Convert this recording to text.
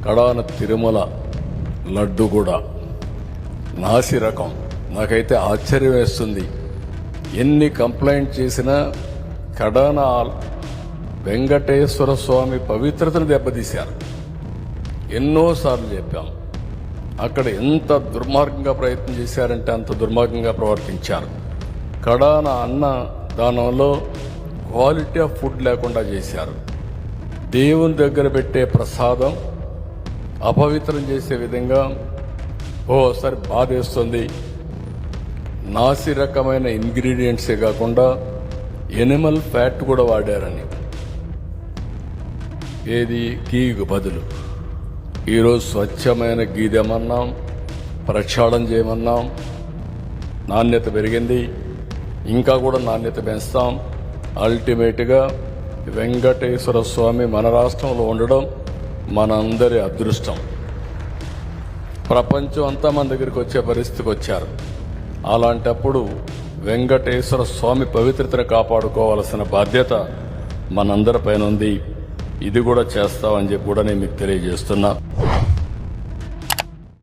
కడాన తిరుమల లడ్డు కూడా నాసి రకం. నాకైతే ఆశ్చర్యం వేస్తుంది. ఎన్ని కంప్లైంట్ చేసినా కడాన వెంకటేశ్వర స్వామి పవిత్రతను దెబ్బతీశారు. ఎన్నోసార్లు చెప్పాం. అక్కడ ఎంత దుర్మార్గంగా ప్రయత్నం చేశారంటే అంత దుర్మార్గంగా ప్రవర్తించారు. కడాన అన్న దానంలో క్వాలిటీ ఆఫ్ ఫుడ్ లేకుండా చేశారు. దేవుని దగ్గర పెట్టే ప్రసాదం అపవిత్రం చేసే విధంగా ఓసారి బాధేస్తుంది. నాసి రకమైన ఇంగ్రీడియంట్సే కాకుండా ఎనిమల్ ఫ్యాట్ కూడా వాడారని. ఏది గీకు బదులు ఈరోజు స్వచ్ఛమైన గీ తెమన్నాం, ప్రక్షాళన చేయమన్నాం. నాణ్యత పెరిగింది, ఇంకా కూడా నాణ్యత పెంచుతాం. అల్టిమేట్గా వెంకటేశ్వర స్వామి మన రాష్ట్రంలో ఉండడం మనందరి అదృష్టం. ప్రపంచం అంతా మన దగ్గరికి వచ్చే పరిస్థితికి వచ్చారు. అలాంటప్పుడు వెంకటేశ్వర స్వామి పవిత్రతను కాపాడుకోవాల్సిన బాధ్యత మనందరిపైన ఉంది. ఇది కూడా చేస్తామని చెప్పి కూడా నేను మీకు తెలియజేస్తున్నా.